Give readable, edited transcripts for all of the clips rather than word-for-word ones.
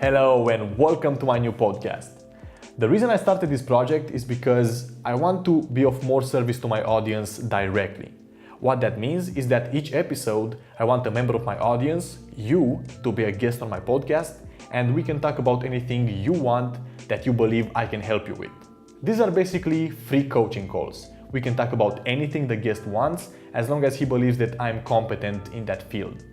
Hello and welcome to my new podcast. The reason I started this project is because I want to be of more service to my audience directly. What that means is that each episode I want a member of my audience, you, to be a guest on my podcast, and we can talk about anything you want that you believe I can help you with. These are basically free coaching calls. We can talk about anything the guest wants as long as he believes that I'm competent in that field.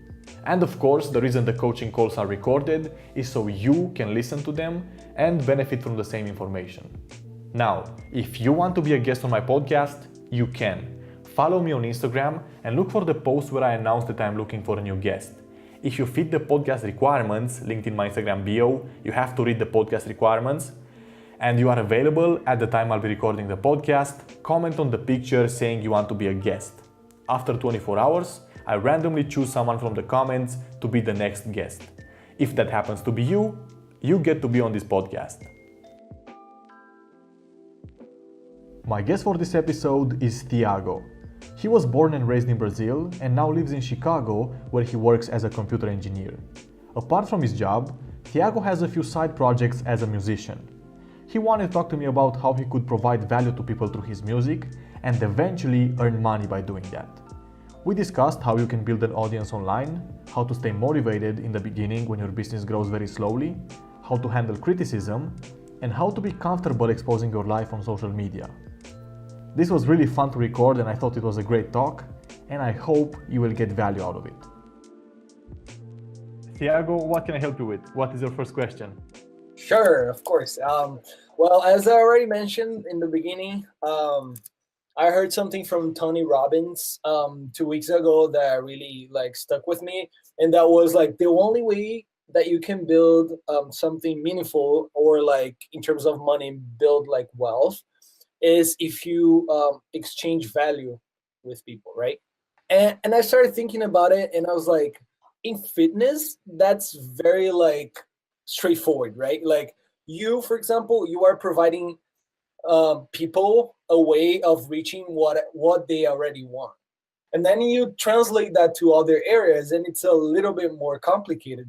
And of course, the reason the coaching calls are recorded is so you can listen to them and benefit from the same information. Now, if you want to be a guest on my podcast, you can. Follow me on Instagram and look for the post where I announce that I'm looking for a new guest. If you fit the podcast requirements linked in my Instagram bio, you have to read the podcast requirements, and you are available at the time I'll be recording the podcast, comment on the picture saying you want to be a guest. After 24 hours, I randomly choose someone from the comments to be the next guest. If that happens to be you, you get to be on this podcast. My guest for this episode is Tiago. He was born and raised in Brazil and now lives in Chicago, where he works as a computer engineer. Apart from his job, Tiago has a few side projects as a musician. He wanted to talk to me about how he could provide value to people through his music and eventually earn money by doing that. We discussed how you can build an audience online, how to stay motivated in the beginning when your business grows very slowly, how to handle criticism, and how to be comfortable exposing your life on social media. This was really fun to record and I thought it was a great talk, and I hope you will get value out of it. Tiago, what can I help you with? What is your first question? Sure, of course. Well, as I already mentioned in the beginning, I heard something from Tony Robbins 2 weeks ago that really stuck with me, and that was the only way that you can build something meaningful or in terms of money, build wealth, is if you exchange value with people, right? And I started thinking about it, and I was like, in fitness, that's very straightforward, right? You, for example, you are providing people a way of reaching what they already want, and then you translate that to other areas, and it's a little bit more complicated,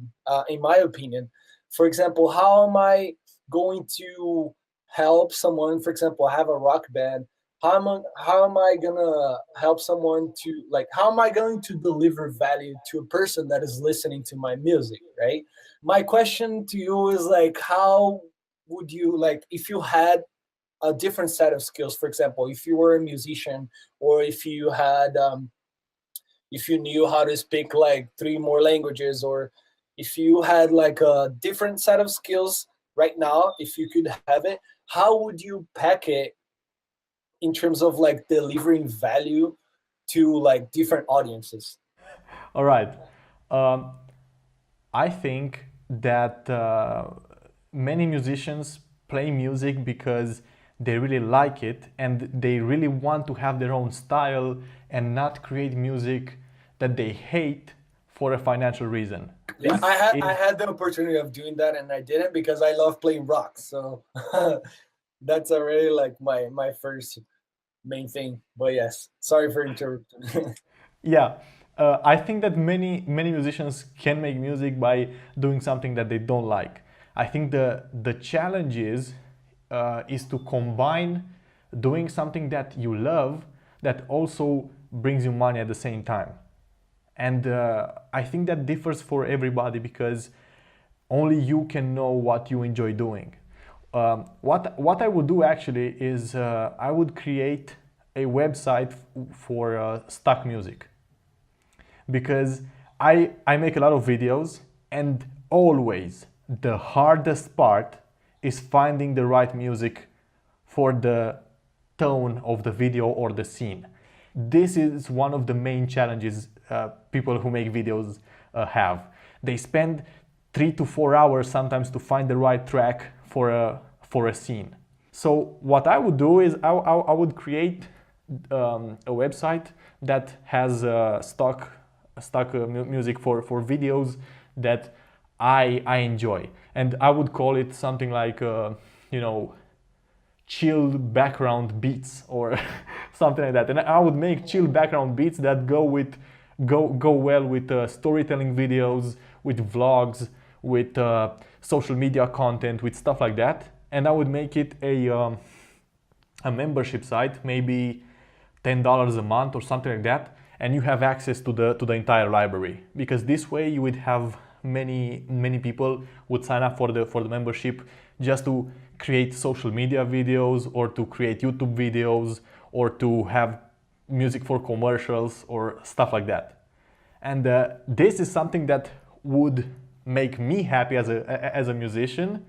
in my opinion. For example, how am I going to help someone? For example, I have a rock band. How am I gonna help someone to how am I going to deliver value to a person that is listening to my music, right? My question to you is how would you if you had a different set of skills? For example, if you were a musician, or if you had if you knew how to speak 3 more languages, or if you had a different set of skills right now, if you could have it, how would you pack it in terms of delivering value to different audiences? All right. I think that many musicians play music because they really like it and they really want to have their own style and not create music that they hate for a financial reason. Yeah, I had the opportunity of doing that, and I didn't because I love playing rock. So that's already my first main thing. But yes, sorry for interrupting. Yeah, I think that many musicians can make music by doing something that they don't like. I think the challenge is to combine doing something that you love that also brings you money at the same time. And I think that differs for everybody because only you can know what you enjoy doing. What I would do actually is I would create a website for stock music, because I make a lot of videos, and always the hardest part is finding the right music for the tone of the video or the scene. This is one of the main challenges people who make videos have. They spend 3 to 4 hours sometimes to find the right track for a scene. So what I would do is I would create a website that has stock music for videos that I enjoy, and I would call it something like chill background beats or something like that. And I would make chill background beats that go well with storytelling videos, with vlogs, with social media content, with stuff like that, and I would make it a membership site, maybe $10 a month or something like that, and you have access to the entire library. Because this way you would have many people would sign up for the membership just to create social media videos, or to create YouTube videos, or to have music for commercials or stuff like that. And this is something that would make me happy as a musician.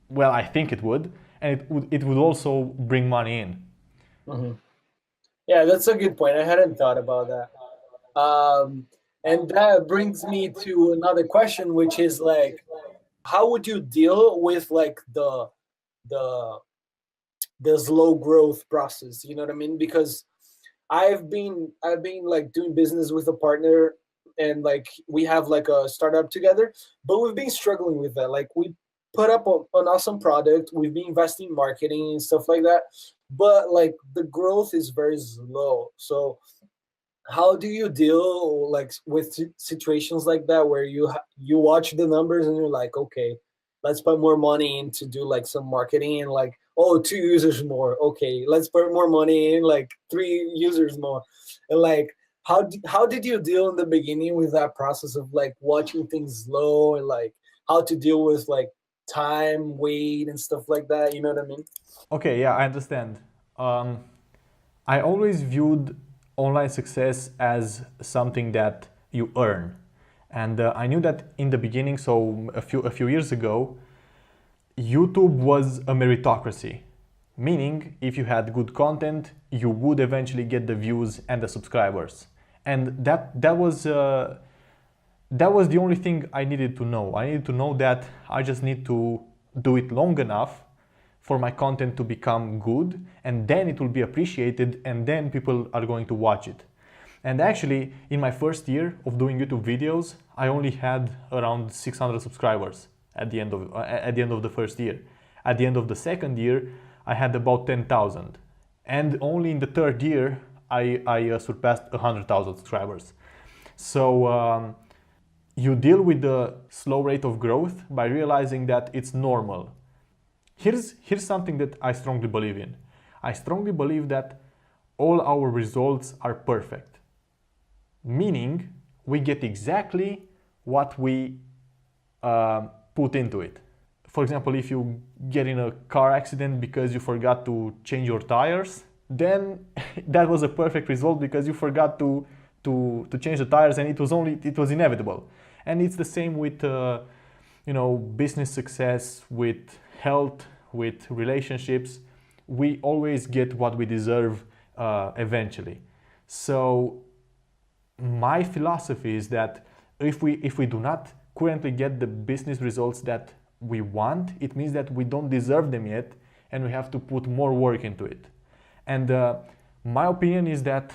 Well, I think it would, and it would also bring money in. Hmm. Yeah, that's a good point. I hadn't thought about that. And that brings me to another question, which is like, how would you deal with like the the slow growth process? You know what I mean? Because I've been like doing business with a partner, and like we have like a startup together, but we've been struggling with that. Like we put up an awesome product, we've been investing in marketing and stuff like that, but like the growth is very slow. So how do you deal like with situations like that where you watch the numbers and you're like, okay, let's put more money in to do like some marketing, and like, oh, 2 users more, okay, let's put more money in, like 3 users more, and like how did you deal in the beginning with that process of like watching things slow, and like how to deal with like time, weight, and stuff like that? You know what I mean? Okay, yeah, I understand. Um, I always viewed online success as something that you earn, and I knew that in the beginning. So a few years ago, YouTube was a meritocracy, meaning if you had good content, you would eventually get the views and the subscribers, and that was the only thing I needed to know. I needed to know that I just need to do it long enough for my content to become good, and then it will be appreciated, and then people are going to watch it. And actually, in my first year of doing YouTube videos, I only had around 600 subscribers at the end of the first year. At the end of the second year, I had about 10,000, and only in the third year I surpassed 100,000 subscribers. So you deal with the slow rate of growth by realizing that it's normal. Here's something that I strongly believe in. I strongly believe that all our results are perfect, meaning we get exactly what we put into it. For example, if you get in a car accident because you forgot to change your tires, then that was a perfect result because you forgot to change the tires, and it was inevitable. And it's the same with business success, with health, with relationships. We always get what we deserve eventually. So my philosophy is that if we do not currently get the business results that we want, it means that we don't deserve them yet, and we have to put more work into it. And my opinion is that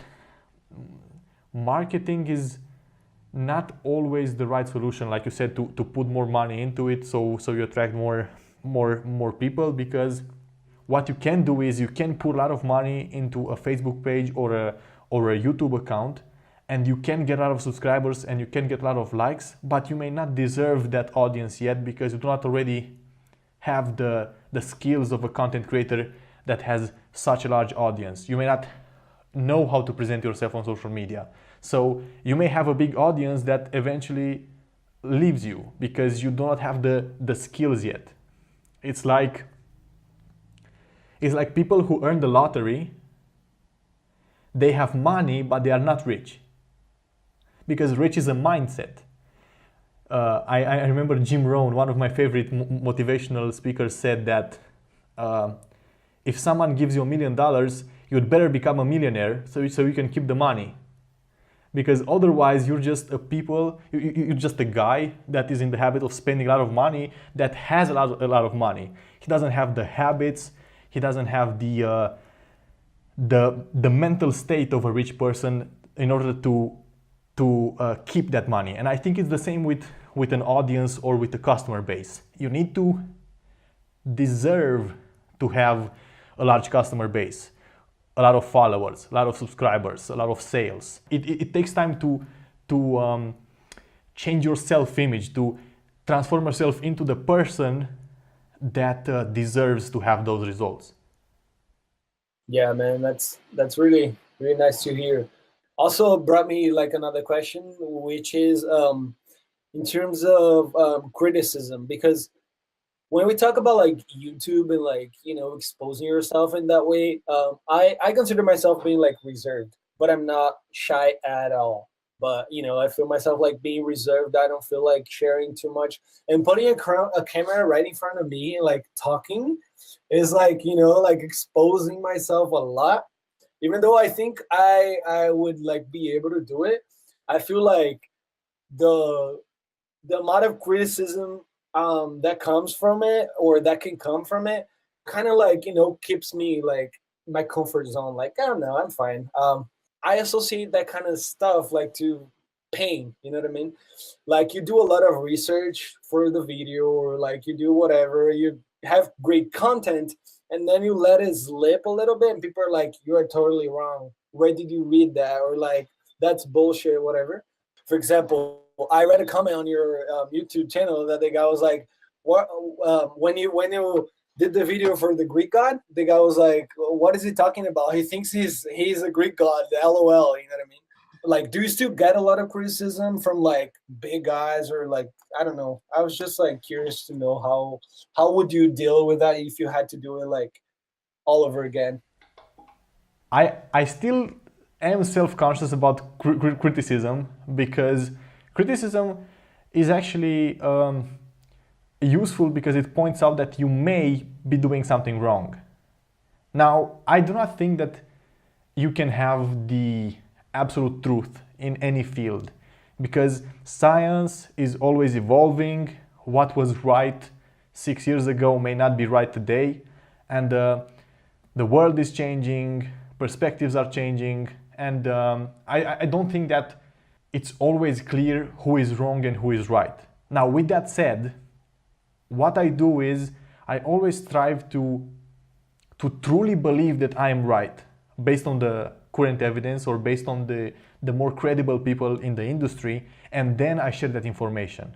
marketing is not always the right solution, like you said, to put more money into it, so you attract more people. Because what you can do is you can put a lot of money into a Facebook page or a YouTube account, and you can get a lot of subscribers and you can get a lot of likes, but you may not deserve that audience yet because you do not already have the skills of a content creator that has such a large audience. You may not know how to present yourself on social media. So you may have a big audience that eventually leaves you because you do not have the skills yet. It's like people who earn the lottery, they have money, but they are not rich. Because rich is a mindset. I remember Jim Rohn, one of my favorite motivational speakers, said that if someone gives you $1 million, you'd better become a millionaire so you can keep the money. Because otherwise you're just you're just a guy that is in the habit of spending a lot of money, that has a lot of money. He doesn't have the habits, he doesn't have the mental state of a rich person in order to keep that money. And I think it's the same with an audience or with a customer base. You need to deserve to have a large customer base, a lot of followers, a lot of subscribers, a lot of sales. It takes time to change your self-image, to transform yourself into the person that deserves to have those results. Yeah, man, that's really really nice to hear. Also brought me like another question, which is in terms of criticism, because when we talk about like YouTube and like exposing yourself in that way, I consider myself being like reserved, but I'm not shy at all. But I feel myself like being reserved. I don't feel like sharing too much, and putting a camera right in front of me and like talking is like like exposing myself a lot. Even though I think I would like be able to do it, I feel like the the amount of criticism that comes from it, or that can come from it, kind of like keeps me like my comfort zone. Like, I don't know, I'm fine. I associate that kind of stuff like to pain. You know what I mean? Like, you do a lot of research for the video, or like you do whatever, you have great content, and then you let it slip a little bit, and people are like, you are totally wrong, where did you read that, or like, that's bullshit, whatever. For example, I read a comment on your YouTube channel that the guy was like, "What when you did the video for the Greek god?" The guy was like, "What is he talking about? He thinks he's a Greek god." LOL. You know what I mean? Like, do you still get a lot of criticism from like big guys, or like, I don't know? I was just like curious to know how would you deal with that if you had to do it like all over again? I still am self-conscious about criticism, because criticism is actually useful because it points out that you may be doing something wrong. Now, I do not think that you can have the absolute truth in any field, because science is always evolving. What was right 6 years ago may not be right today, and the world is changing, perspectives are changing, and I don't think that it's always clear who is wrong and who is right. Now, with that said, what I do is I always strive to truly believe that I am right based on the current evidence, or based on the more credible people in the industry, and then I share that information.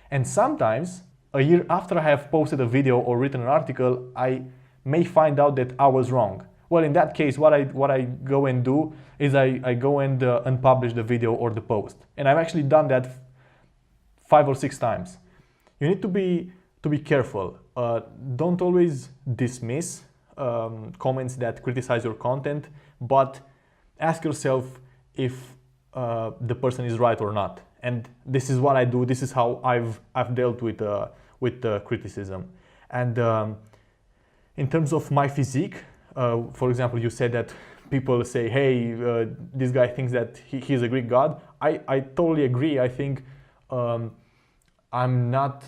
And sometimes, a year after I have posted a video or written an article, I may find out that I was wrong. Well, in that case, what I go and do is I go and unpublish the video or the post. And I've actually done that 5 or 6 times. You need to be careful. Don't always dismiss comments that criticize your content, but ask yourself if the person is right or not. And this is what I do. This is how I've dealt with criticism. And in terms of my physique, for example, you said that people say, "Hey, this guy thinks that he's a Greek god." I totally agree. I think I'm not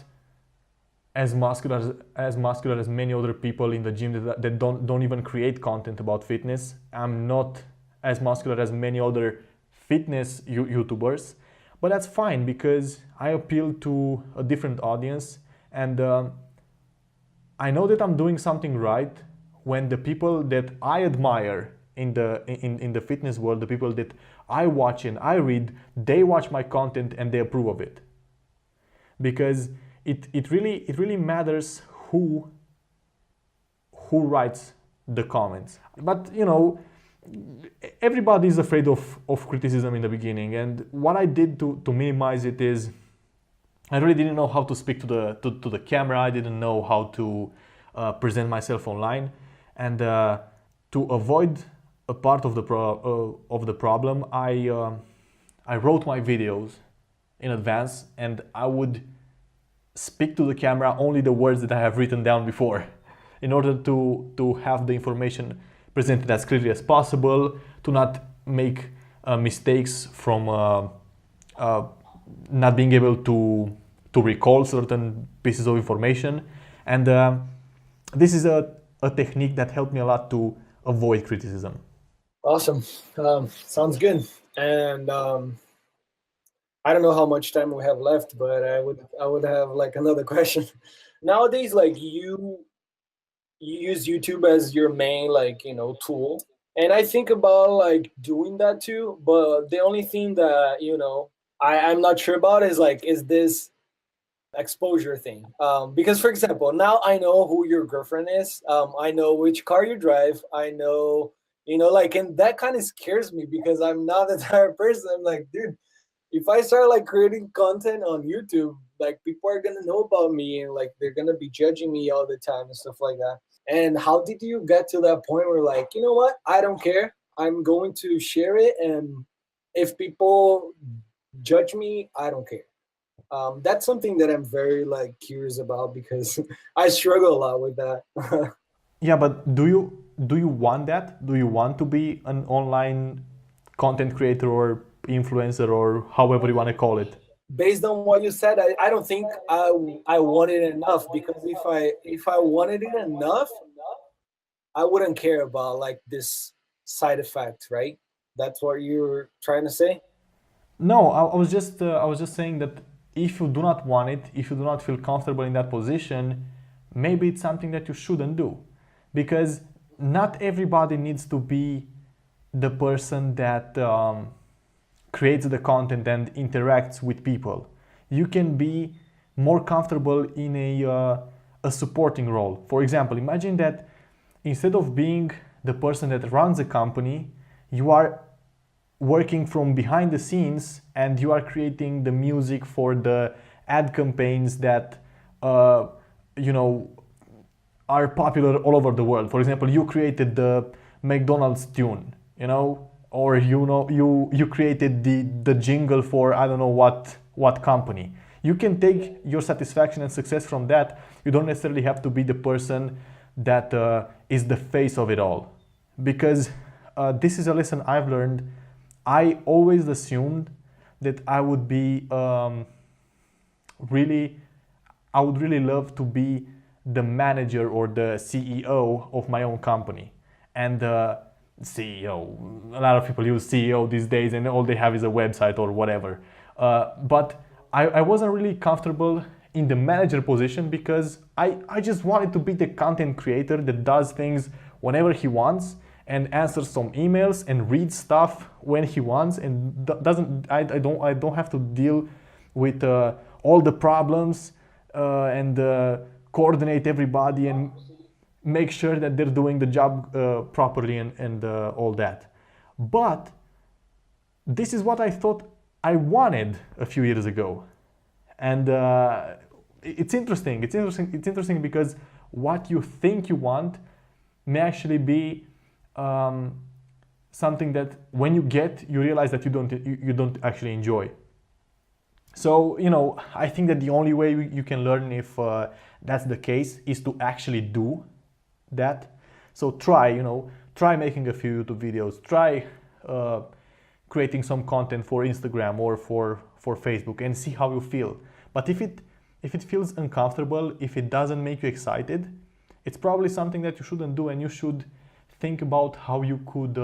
as muscular as many other people in the gym that don't even create content about fitness. I'm not as muscular as many other fitness YouTubers, but that's fine because I appeal to a different audience, and I know that I'm doing something right when the people that I admire in the fitness world, the people that I watch and I read, they watch my content and they approve of it. Because it really matters who writes the comments. But everybody is afraid of criticism in the beginning, and what I did to minimize it is I really didn't know how to speak to the camera. I didn't know how to present myself online, and to avoid a part of the problem, I wrote my videos in advance, and I would speak to the camera only the words that I have written down before, in order to have the information presented as clearly as possible, to not make mistakes from not being able to recall certain pieces of information. And this is a technique that helped me a lot to avoid criticism. Awesome. Sounds good. And I don't know how much time we have left, but I would have like another question. Nowadays, like, you use YouTube as your main like tool, and I think about like doing that too. But the only thing that I'm not sure about is like, is this exposure thing. Because for example, now I know who your girlfriend is. I know which car you drive. I know, like, and that kind of scares me because I'm not the type of person. I'm like, dude, if I start like creating content on YouTube, like people are gonna know about me and like they're gonna be judging me all the time and stuff like that. And how did you get to that point where like, you know what? I don't care. I'm going to share it, and if people judge me, I don't care. That's something that I'm very like curious about because I struggle a lot with that. Yeah, but do you want that? Do you want to be an online content creator or influencer or however you want to call it? Based on what you said, I don't think I wanted it enough, because if I wanted it enough, I wouldn't care about like this side effect, right? That's what you're trying to say. No, I was just saying that if you do not want it, if you do not feel comfortable in that position, maybe it's something that you shouldn't do, because not everybody needs to be the person that creates the content and interacts with people. You can be more comfortable in a supporting role. For example, imagine that instead of being the person that runs a company, you are working from behind the scenes and you are creating the music for the ad campaigns that uh, you know are popular all over the world. For example, you created the McDonald's tune, or you created the jingle for I don't know what company. You can take your satisfaction and success from that. You don't necessarily have to be the person that is the face of it all, because this is a lesson I've learned. I always assumed that really, I would really love to be the manager or the CEO of my own company. And CEO, a lot of people use CEO these days and all they have is a website or whatever. But I wasn't really comfortable in the manager position because I just wanted to be the content creator that does things whenever he wants and answers some emails and reads stuff when he wants and doesn't I don't have to deal with all the problems and coordinate everybody and make sure that they're doing the job properly and all that. But this is what I thought I wanted a few years ago, and it's interesting. It's interesting. It's interesting because what you think you want may actually be something that when you get, you realize that you don't actually enjoy. So I think that the only way you can learn if that's the case is to actually do that. So try making a few YouTube videos, try creating some content for Instagram or for Facebook and see how you feel. But if it feels uncomfortable, if it doesn't make you excited, it's probably something that you shouldn't do, and you should think about how you could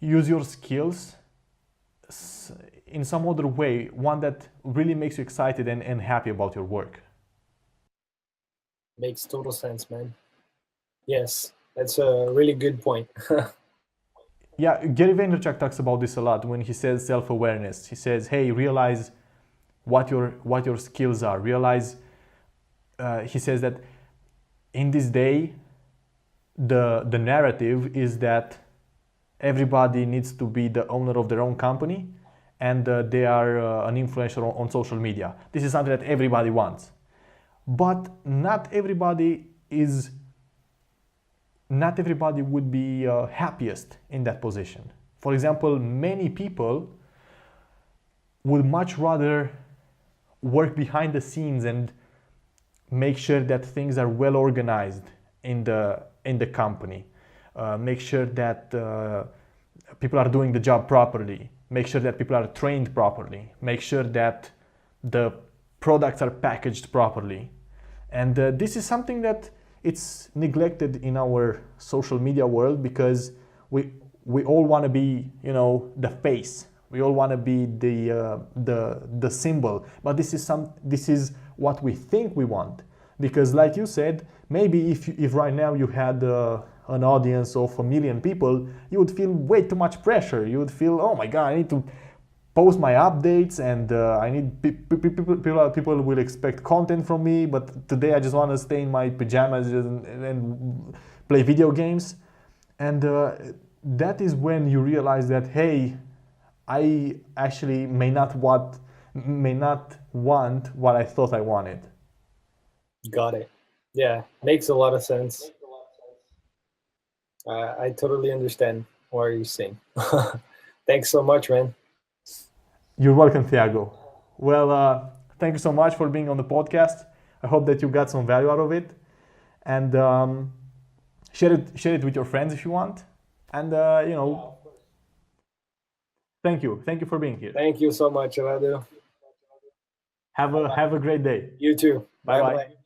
use your skills in some other way, one that really makes you excited and happy about your work. Makes total sense, man. Yes, that's a really good point. Yeah, Gary Vaynerchuk talks about this a lot when he says self-awareness. He says, hey, realize what your skills are. Realize, he says that in this day, the narrative is that everybody needs to be the owner of their own company and they are an influencer on social media. This is something that everybody wants. But not everybody would be happiest in that position. For example, many people would much rather work behind the scenes and make sure that things are well organized in the company. Make sure that people are doing the job properly. Make sure that people are trained properly. Make sure that the products are packaged properly. And this is something that it's neglected in our social media world because we all want to be, the face. We all want to be the symbol. But this is what we think we want. Because like you said, maybe if right now you had an audience of 1 million people, you would feel way too much pressure. You would feel, oh my God, I need to post my updates, and I need people will expect content from me. But today I just want to stay in my pajamas and play video games. And that is when you realize that, hey, I actually may not want what I thought I wanted. Got it. Yeah, makes a lot of sense. I totally understand what you're saying. Thanks so much, man. You're welcome, Thiago. Well, thank you so much for being on the podcast. I hope that you got some value out of it, and share it with your friends if you want. And thank you for being here. Thank you so much, Radu. Have a great day. You too. Bye bye.